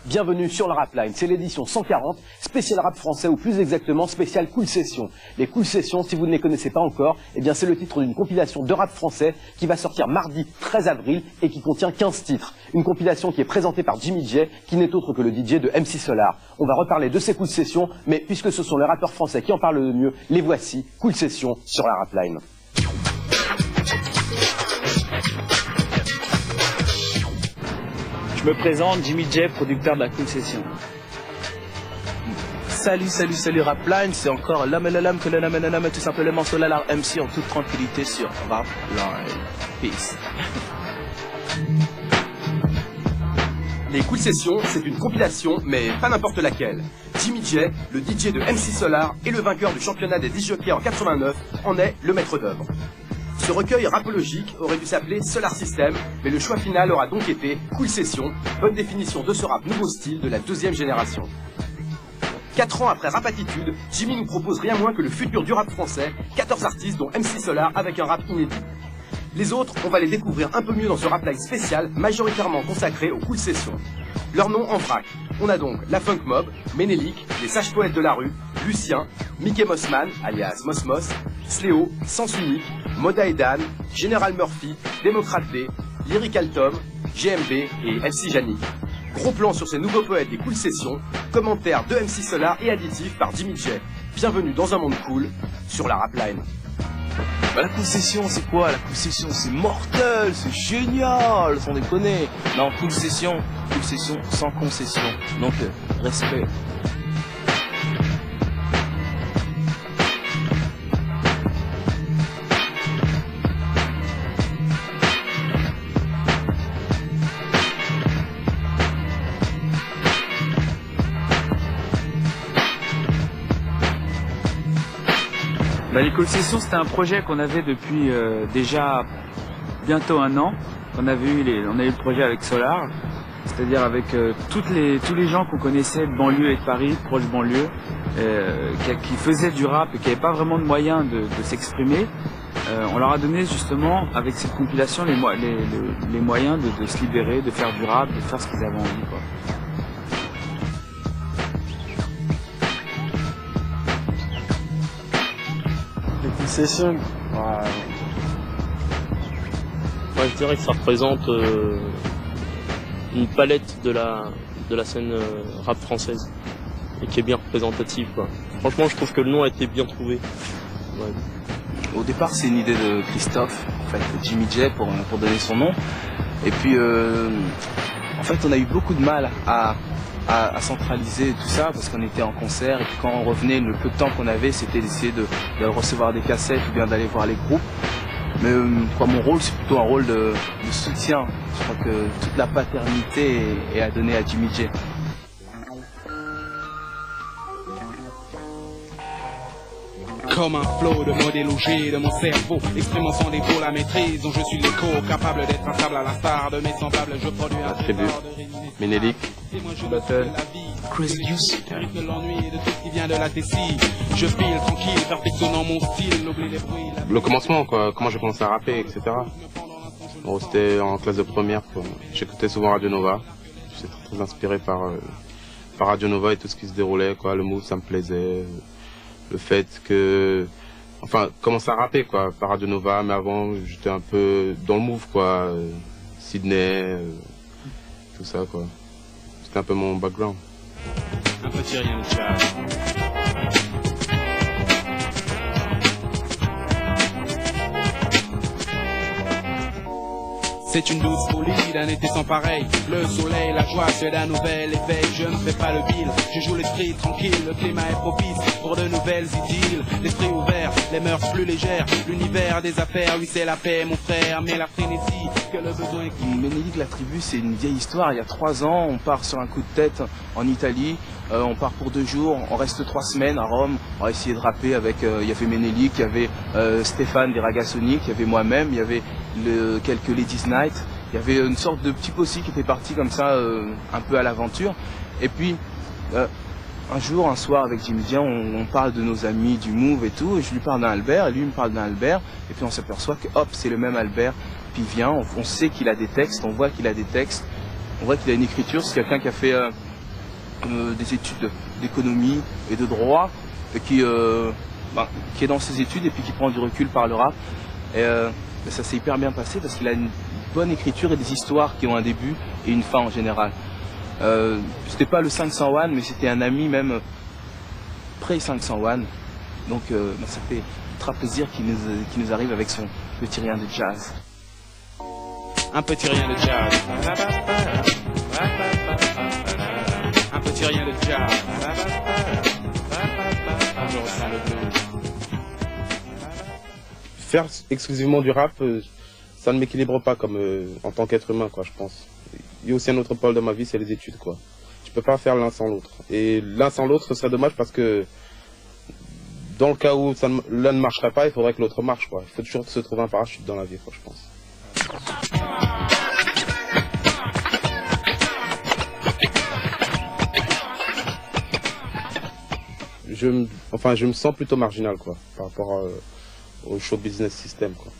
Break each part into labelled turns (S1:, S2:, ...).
S1: Bienvenue sur la Rapline, c'est l'édition 140, spécial rap français ou plus exactement spécial Cool Session. Les Cool Sessions, si vous ne les connaissez pas encore, eh bien c'est le titre d'une compilation de rap français qui va sortir mardi 13 avril et qui contient 15 titres. Une compilation qui est présentée par Jimmy J, qui n'est autre que le DJ de MC Solar. On va reparler de ces Cool Sessions, mais puisque ce sont les rappeurs français qui en parlent le mieux, les voici, Cool Session sur la Rapline.
S2: Je me présente, Jimmy J, producteur de la Cool Session.
S3: Salut Rapline, c'est encore l'homme que l'homme tout simplement Solar MC en toute tranquillité sur Rapline. Peace.
S1: Les Cool Sessions, c'est une compilation, mais pas n'importe laquelle. Jimmy J, le DJ de MC Solar et le vainqueur du championnat des disc jockeys en 89, en est le maître d'œuvre. Ce recueil rapologique aurait dû s'appeler Solar System, mais le choix final aura donc été Cool Session, bonne définition de ce rap nouveau style de la deuxième génération. 4 ans après Rap Attitude, Jimmy nous propose rien moins que le futur du rap français, 14 artistes dont MC Solar avec un rap inédit. Les autres, on va les découvrir un peu mieux dans ce rap live spécial, majoritairement consacré aux Cool Sessions. Leurs noms en vrac. On a donc la Funk Mob, Ménélique, les Sages Poètes de la Rue, Lucien, Mickey Mossman, alias Mosmos, Sléo, Sens Unique, Moda et Dan, Général Murphy, Démocrate D, Lyrical Tom, GMB et MC Yannick. Gros plan sur ces nouveaux poètes des Cool Sessions, commentaires de MC Solar et additifs par Jimmy J. Bienvenue dans un monde cool, sur la Rapline.
S3: Bah, la Cool Session, c'est quoi? La Cool Session, c'est mortel, c'est génial, sans déconner. Non, Cool Session sans concession. Donc, respect.
S2: Les Cool Sessions, c'était un projet qu'on avait depuis déjà bientôt 1 an. On a eu le projet avec Solar, c'est-à-dire avec tous les gens qu'on connaissait de banlieue et de Paris, proche banlieue, qui faisaient du rap et qui n'avaient pas vraiment de moyens de s'exprimer. On leur a donné justement, avec cette compilation, les moyens de se libérer, de faire du rap, de faire ce qu'ils avaient envie, quoi.
S4: Session, ouais. Moi je dirais que ça représente une palette de la scène rap française et qui est bien représentative, quoi. Franchement je trouve que le nom a été bien trouvé. Ouais.
S3: Au départ c'est une idée de Christophe, en fait, Jimmy J pour donner son nom. Et puis en fait on a eu beaucoup de mal à centraliser tout ça parce qu'on était en concert et puis quand on revenait, le peu de temps qu'on avait c'était d'essayer de recevoir des cassettes ou bien d'aller voir les groupes. Mais mon rôle c'est plutôt un rôle de soutien. Je crois que toute la paternité est à donner à Jimmy J.
S5: Comme un flot de mots délogés de mon cerveau, exprimant sans défaut la maîtrise dont je suis l'écho, capable d'être instable à l'instar de mes semblables. Je produis un
S6: tribu, Ménélique,
S5: Battle, Chris Juice, de l'ennui et de tout ce qui vient de la tessie. Je file tranquille, perfectionnant mon style, n'oublie les bruits.
S6: Le commencement, quoi, comment j'ai commencé à rapper, etc. Bon, c'était en classe de première, quoi. J'écoutais souvent Radio Nova. J'étais très inspiré par Radio Nova et tout ce qui se déroulait, quoi. Le move, ça me plaisait. Le fait que, enfin, commencer à rapper, quoi, par Radio Nova, mais avant, j'étais un peu dans le move, quoi. Sydney, tout ça, quoi. C'était un peu mon background.
S5: Un petit rien de chat. C'est une douce folie d'un été sans pareil. Le soleil, la joie, c'est d'un nouvel éveil. Je ne fais pas le bill, je joue l'esprit tranquille. Le climat est propice pour de nouvelles idylles. L'esprit ouvert, les mœurs plus légères. L'univers des affaires, oui c'est la paix mon frère. Mais la frénésie, que le besoin est...
S3: Ménélique, la tribu, c'est une vieille histoire. Il y a 3 ans, on part sur un coup de tête en Italie. On part pour 2 jours, on reste 3 semaines à Rome. On va essayer de rapper avec, il y avait Ménélique, il y avait Stéphane des Ragasonic, il y avait moi-même, il y avait quelques Ladies Night. Il y avait une sorte de petit posse qui était parti comme ça, un peu à l'aventure. Et puis, un jour, un soir avec Jimmy J, on parle de nos amis du Move et tout. Et je lui parle d'un Albert, et lui me parle d'un Albert. Et puis on s'aperçoit que hop, c'est le même Albert puis il vient, on sait qu'il a des textes, on voit qu'il a des textes, on voit qu'il a une écriture. C'est quelqu'un qui a fait des études d'économie et de droit, et qui est dans ses études et puis qui prend du recul par le rap. Et ça s'est hyper bien passé parce qu'il a une bonne écriture et des histoires qui ont un début et une fin en général. C'était pas le 501, mais c'était un ami même pré-501. Donc ça fait très plaisir qu'il nous arrive avec son petit rien de jazz.
S5: Un petit rien de jazz. Un petit rien de jazz. Je ressens le blues.
S6: Faire exclusivement du rap, ça ne m'équilibre pas comme en tant qu'être humain, quoi, je pense. Il y a aussi un autre pôle de ma vie, c'est les études, quoi. Je peux pas faire l'un sans l'autre. Et l'un sans l'autre, ce serait dommage parce que dans le cas où l'un ne marcherait pas, il faudrait que l'autre marche, quoi. Il faut toujours se trouver un parachute dans la vie, quoi, je pense. Je me sens plutôt marginal, quoi, par rapport au show business system, quoi.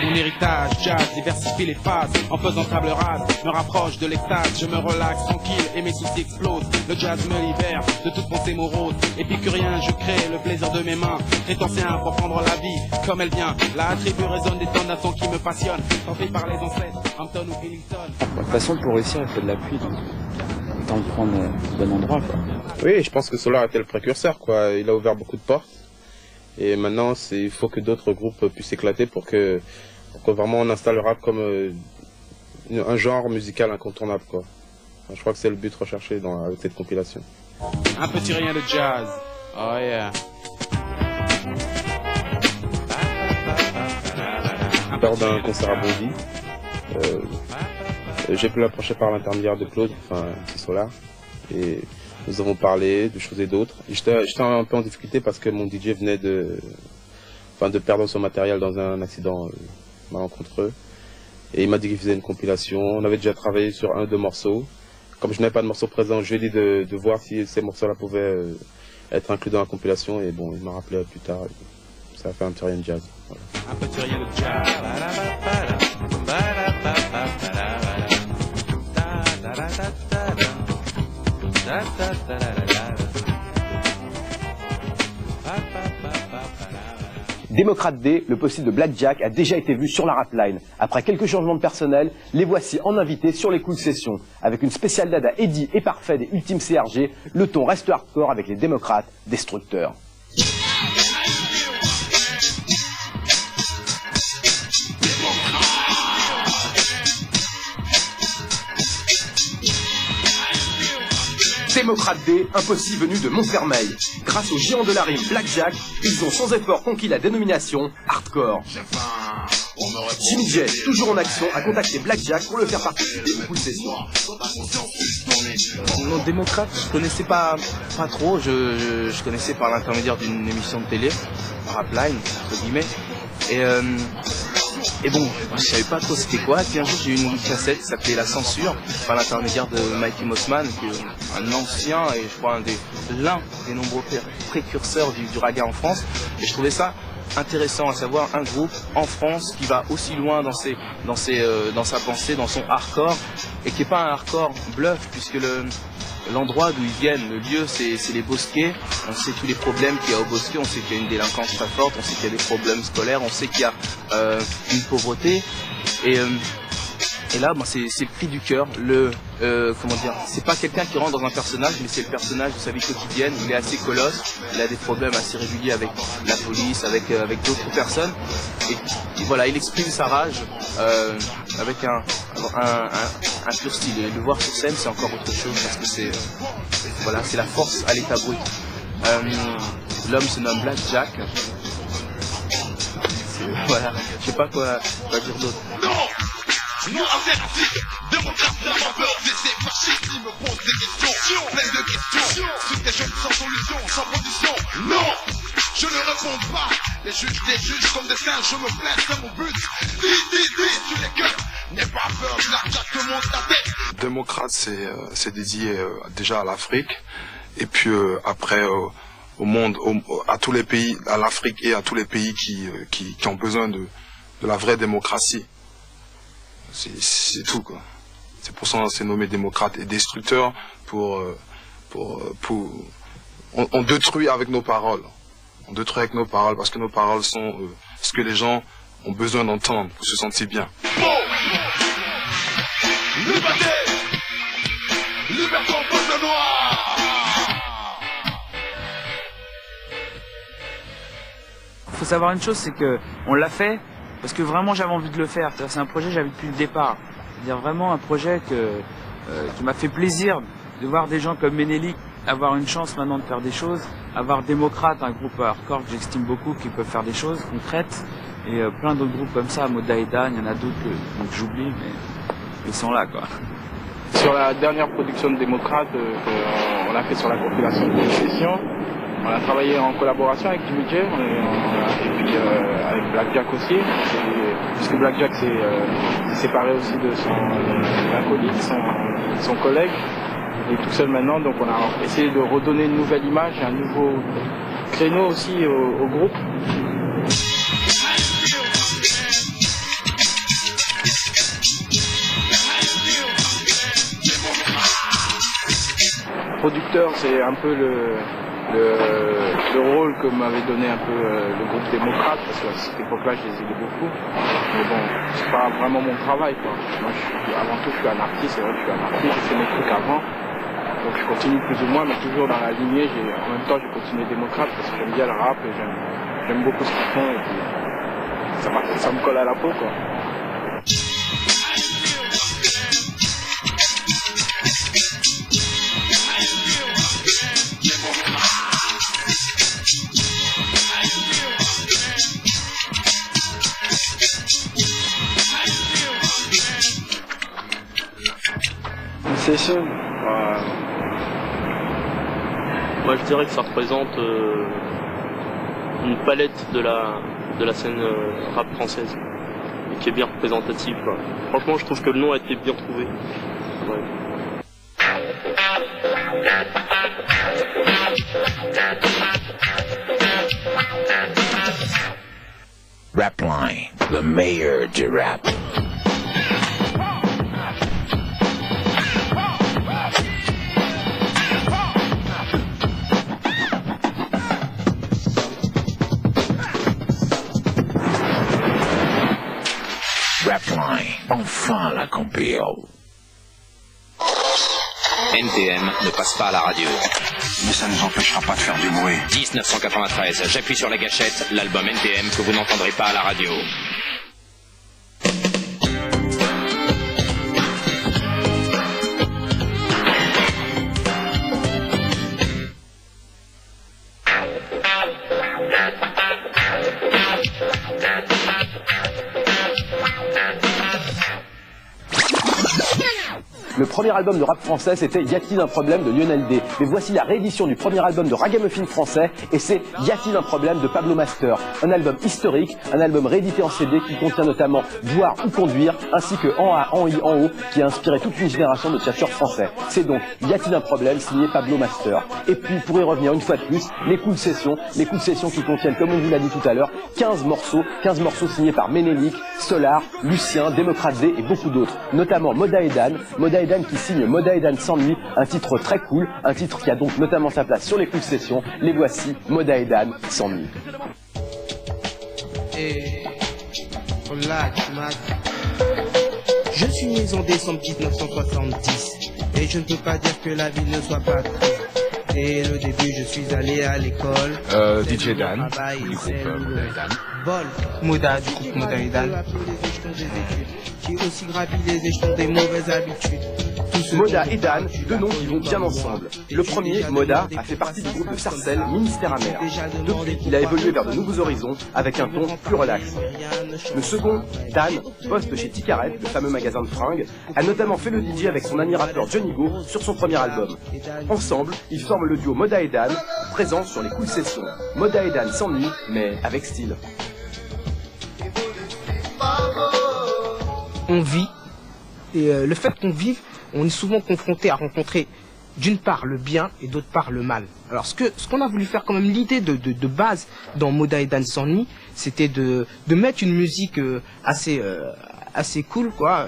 S5: Mon héritage, jazz, diversifie les phases. En faisant table rase, me rapproche de l'extase. Je me relaxe tranquille et mes soucis explosent. Le jazz me libère de toute pensée morose. Épicurien, je crée le plaisir de mes mains. Crétensien pour prendre la vie comme elle vient. La tribu résonne des tonnes d'un son qui me passionne. Tenté par les ancêtres, Hampton ou Ellington.
S2: De toute façon, pour réussir, il faut de l'appui. Donc, autant le prendre au bon endroit, quoi.
S6: Oui, je pense que Solar était le précurseur, quoi. Il a ouvert beaucoup de portes. Et maintenant, il faut que d'autres groupes puissent éclater pour que vraiment on installe le rap comme un genre musical incontournable, quoi. Je crois que c'est le but recherché avec cette compilation.
S5: Un petit rien de jazz. Oh yeah.
S6: Lors d'un concert à Bondy, j'ai pu l'approcher par l'intermédiaire de Claude, enfin c'est Solar, et nous avons parlé de choses et d'autres. J'étais un peu en difficulté parce que mon DJ venait de perdre son matériel dans un accident malencontreux. Et il m'a dit qu'il faisait une compilation. On avait déjà travaillé sur 1 ou 2 morceaux. Comme je n'avais pas de morceaux présents, je lui ai dit de voir si ces morceaux-là pouvaient être inclus dans la compilation. Et bon, il m'a rappelé plus tard. Ça a fait un petit rien de jazz. Voilà.
S5: Un petit rien de jazz.
S1: Démocrate D, le possible de Blackjack, a déjà été vu sur la Rapline. Après quelques changements de personnel, les voici en invité sur les Cool Sessions. Avec une spéciale dada Eddie et Parfait des Ultimes CRG, le ton reste hardcore avec les démocrates destructeurs. Démocrate D, impossible venu de Montfermeil. Grâce au géant de la rime Blackjack, ils ont sans effort conquis la dénomination hardcore. Jimmy J, toujours en action, a contacté Blackjack pour le faire participer aux Cool Sessions.
S3: Non, démocrate, je connaissais pas trop, je connaissais par l'intermédiaire d'une émission de télé, Rapline, entre guillemets. Et bon, je savais pas trop c'était quoi. Et puis un jour j'ai eu une cassette qui s'appelait La Censure, par l'intermédiaire de Mikey Mossman, qui est un ancien et je crois l'un des nombreux précurseurs du raga en France. Et je trouvais ça intéressant, à savoir un groupe en France qui va aussi loin dans sa pensée, dans son hardcore, et qui est pas un hardcore bluff, puisque l'endroit d'où ils viennent, le lieu, c'est les Bosquets. On sait tous les problèmes qu'il y a au Bosquet, on sait qu'il y a une délinquance très forte, on sait qu'il y a des problèmes scolaires, on sait qu'il y a une pauvreté. Et là, c'est le cri du cœur. C'est pas quelqu'un qui rentre dans un personnage, mais c'est le personnage de sa vie quotidienne. Il est assez colosse, il a des problèmes assez réguliers avec la police, avec d'autres personnes. Et voilà, il exprime sa rage avec un pur style. Et le voir sur scène, c'est encore autre chose parce que c'est la force à l'état brut. L'homme se nomme Blackjack. Voilà, je sais pas quoi dire d'autre.
S7: Non, alternative, démocrate, n'a pas peur d'essayer fascistes, ils me posent des questions, pleines de questions, sur des jeunes sans solution, sans condition, non, je ne réponds pas, les juges comme des singes, je me plains, c'est mon but, dis, tu les gueules, n'aie pas peur, Blackjack te monte la tête.
S8: Démocrate, c'est dédié déjà à l'Afrique, et puis après au monde, à tous les pays, à l'Afrique et à tous les pays qui ont besoin de la vraie démocratie. C'est tout, quoi. C'est pour ça qu'on s'est nommé démocrate et destructeur on détruit avec nos paroles. On détruit avec nos paroles parce que nos paroles sont ce que les gens ont besoin d'entendre pour se sentir bien.
S7: Liberté, liberté en peuple noir.
S2: Faut savoir une chose, c'est que on l'a fait parce que vraiment j'avais envie de le faire. C'est un projet que j'avais depuis le départ. C'est-à-dire vraiment un projet qui m'a fait plaisir de voir des gens comme Ménélique avoir une chance maintenant de faire des choses, avoir Démocrate, un groupe hardcore que j'estime beaucoup, qui peuvent faire des choses concrètes, et plein d'autres groupes comme ça, Moda et Dan, il y en a d'autres que j'oublie, mais ils sont là, quoi.
S3: Sur la dernière production de Démocrate qu'on a fait sur la compilation de Session, on a travaillé en collaboration avec Jimmy J et puis avec Blackjack aussi, puisque Blackjack s'est séparé aussi de son acolyte, son collègue. Il est tout seul maintenant, donc on a essayé de redonner une nouvelle image, un nouveau créneau aussi au groupe. Producteur, c'est un peu le rôle que m'avait donné un peu le groupe Démocrate, parce qu'à cette époque-là, je les aimais beaucoup. Mais bon, c'est pas vraiment mon travail, quoi. Moi, avant tout, je suis un artiste, c'est vrai que je suis un artiste, j'ai fait mes trucs avant. Donc je continue plus ou moins, mais toujours dans la lignée. En même temps, j'ai continué Démocrate parce que j'aime bien le rap et j'aime beaucoup ce qu'ils font. Et puis ça me colle à la peau, quoi. Une session.
S4: Moi je dirais que ça représente une palette de la scène rap française et qui est bien représentative, quoi. Franchement je trouve que le nom a été bien trouvé. Ouais.
S9: Rapline, le meilleur du rap. Rapline, enfin la compile.
S10: NTM ne passe pas à la radio.
S9: Mais ça ne nous empêchera pas de faire du bruit.
S10: 1993, j'appuie sur la gâchette, l'album NTM que vous n'entendrez pas à la radio.
S1: Le premier album de rap français, c'était Y a-t-il un problème de Lionel D. Mais voici la réédition du premier album de Ragamuffin français, et c'est Y a-t-il un problème de Pablo Master. Un album historique, un album réédité en CD qui contient notamment Boire ou Conduire, ainsi que En A, En I, En O, qui a inspiré toute une génération de tchatcheurs français. C'est donc Y a-t-il un problème, signé Pablo Master. Et puis, pour y revenir une fois de plus, les coups de session qui contiennent, comme on vous l'a dit tout à l'heure, 15 morceaux signés par Ménélique, Solar, Lucien, Démocrate D et beaucoup d'autres, notamment Moda et Dan qui signe Moda et Dan s'ennuie, un titre très cool, un titre qui a donc notamment sa place sur les coups de session. Les voici, Moda et Dan s'ennuie.
S11: Je suis né en décembre 1970 et je ne peux pas dire que la vie ne soit pas triste. Dès le début, je suis allé à l'école.
S8: DJ Dan, du groupe Dan.
S11: Vol, Moda du groupe Moda et Dan. J'ai aussi gravi les échelons des mauvaises habitudes.
S1: Moda et Dan, deux noms qui vont bien ensemble. Le premier, Moda, a fait partie du groupe de Sarcelles, Ministère Amer. Depuis, il a évolué vers de nouveaux horizons, avec un ton plus relax. Le second, Dan, poste chez Ticaret, le fameux magasin de fringues, a notamment fait le DJ avec son ami rappeur Johnny Go sur son premier album. Ensemble, ils forment le duo Moda et Dan, présent sur les coups de session. Moda et Dan s'ennuient, mais avec style.
S11: On vit, et le fait qu'on vive, on est souvent confronté à rencontrer d'une part le bien et d'autre part le mal. Alors ce qu'on a voulu faire quand même, l'idée de base dans Moda et Dan s'ennuie, c'était de mettre une musique assez assez cool, quoi,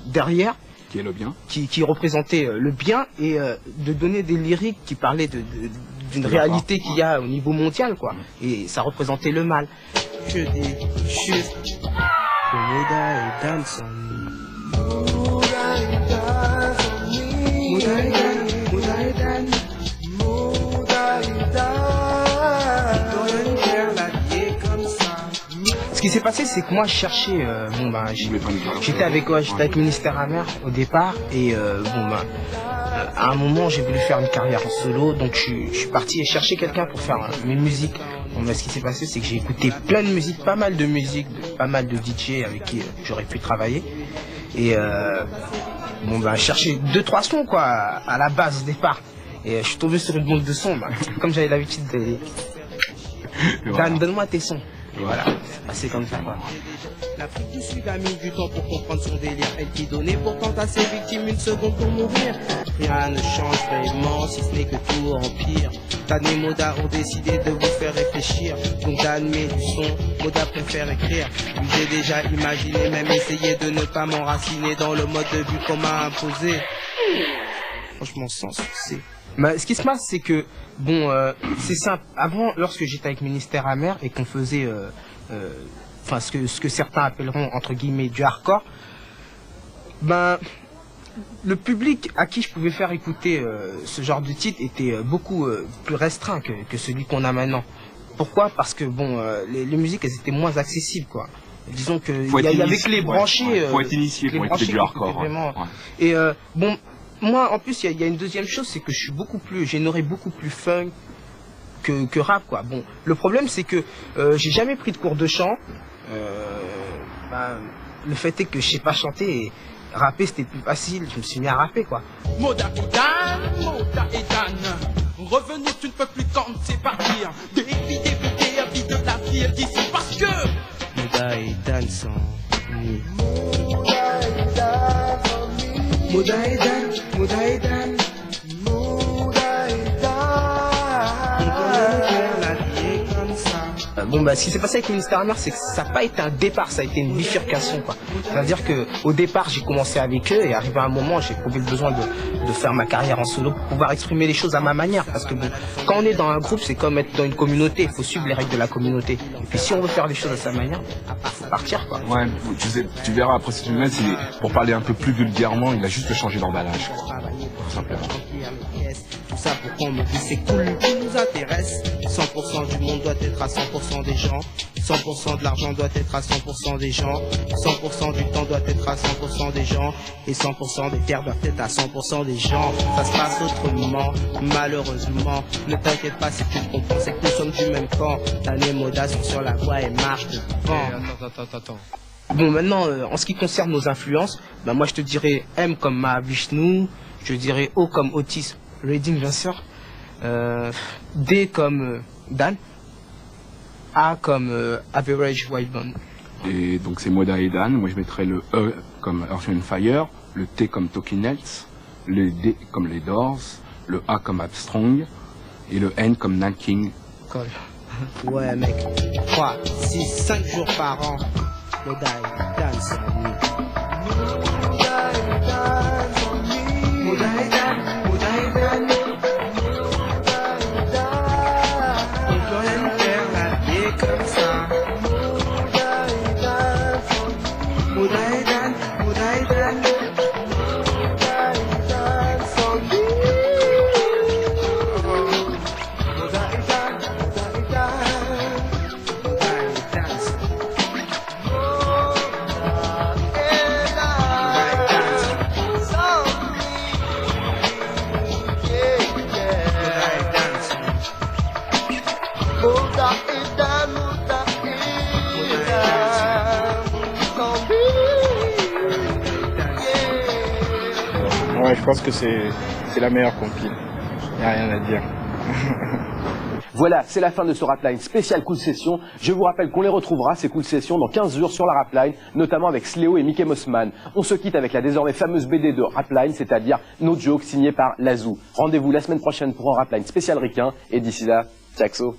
S11: derrière.
S12: Qui est le bien.
S11: Qui représentait le bien et de donner des lyriques qui parlaient d'une réalité qu'il y a au niveau mondial, quoi. Et ça représentait le mal. Que des chutes. Ce qui s'est passé, c'est que moi je cherchais, j'étais avec Ministère Amer au départ et à un moment j'ai voulu faire une carrière en solo, donc je suis parti et chercher quelqu'un pour faire mes musiques. Bon, ce qui s'est passé, c'est que j'ai écouté plein de musique, pas mal de musique, pas mal de DJ avec qui j'aurais pu travailler et je cherchais 2-3 sons, quoi, à la base au départ. Et je suis tombé sur une banque de sons, comme j'avais l'habitude de... Dan, donne-moi tes sons. Voilà, c'est passé comme ça, quoi. L'Afrique du Sud a mis du temps pour comprendre son délire. Elle qui donnait pourtant à ses victimes une seconde pour mourir. Rien ne change vraiment, si ce n'est que tout empire. Dan et Moda ont décidé de vous faire réfléchir. Donc Dan met du son, Moda préfère écrire. J'ai déjà imaginé, même essayé de ne pas m'enraciner dans le mode de vie qu'on m'a imposé. Franchement, sans succès. Ce qui se passe, c'est que, c'est simple. Avant, lorsque j'étais avec Ministère Amer et qu'on faisait, ce que certains appelleront, entre guillemets, du hardcore, le public à qui je pouvais faire écouter ce genre de titre était beaucoup plus restreint que celui qu'on a maintenant. Pourquoi? Parce que, les musiques, elles étaient moins accessibles, quoi. Disons que, il y avait que les branchés.
S12: Faut être initié pour écouter du hardcore.
S11: Vraiment. Et, moi, en plus, il y a une deuxième chose, c'est que j'aimerais beaucoup plus funk que rap, quoi. Bon, le problème, c'est que j'ai jamais pris de cours de chant. Le fait est que je sais pas chanter et rapper, c'était plus facile. Je me suis mis à rapper, quoi.
S5: Moda et Dan, revenir tu ne peux plus c'est partir. D'éviter la vie de la vie d'ici parce que
S11: Moda et Dan sont unis.
S5: Moda et Dan, Moda et Dan,
S11: Moda et Dan. On peut faire la vie comme ça. Ce qui s'est passé avec Ministère Amer, c'est que ça n'a pas été un départ, ça a été une bifurcation, quoi. C'est-à-dire que au départ, j'ai commencé avec eux et arrivé à un moment, j'ai trouvé le besoin de faire ma carrière en solo pour pouvoir exprimer les choses à ma manière. Parce que quand on est dans un groupe, c'est comme être dans une communauté, il faut suivre les règles de la communauté. Et puis si on veut faire les choses à sa manière, il faut partir, quoi.
S12: Ouais, tu verras après cette semaine, pour parler un peu plus vulgairement, il a juste changé d'emballage, tout simplement.
S11: Tout ça pour qu'on me dise c'est cool, qui nous intéresse. 100% du monde doit être à 100% des gens. 100% de l'argent doit être à 100% des gens. 100% du temps doit être à 100% des gens. Et 100% des terres doivent être à 100% des gens. Ça se passe autrement, malheureusement. Ne t'inquiète pas si tu te comprends, c'est que nous sommes du même camp. Dan et Moda sont sur la voie et marchent devant. Attends. Bon, maintenant, en ce qui concerne nos influences, moi je te dirais M comme Mahavishnu, je dirais O comme Otis Redding, bien sûr, D comme Dan, A comme Average White Band.
S12: Et donc c'est Moda et Dan. Moi je mettrais le E comme Earth and Fire, le T comme Talking Heads, le D comme les Doors, le A comme Armstrong et le N comme Nat King.
S11: Cool. Ouais mec, 3, 6, 5 jours par an, Moda et Dan c'est la nuit. Moda et Dan, Moda et Dan, Moda et Dan. On peut rien faire la vie comme ça. Moda et Dan, Moda et Dan, Moda et Dan. Moda et Dan sont Moda et Dan, Moda et Dan. Moda et Dan sont
S13: Ouais, je pense que c'est la meilleure compile. Il n'y a rien à dire.
S1: Voilà, c'est la fin de ce Rapline spécial Cool Session. Je vous rappelle qu'on les retrouvera, ces Cool Sessions, dans 15 jours sur la Rapline, notamment avec Sléo et Mickey Mossman. On se quitte avec la désormais fameuse BD de Rapline, c'est-à-dire No Joke, signée par Lazou. Rendez-vous la semaine prochaine pour un Rapline spécial ricain, et d'ici là, ciao.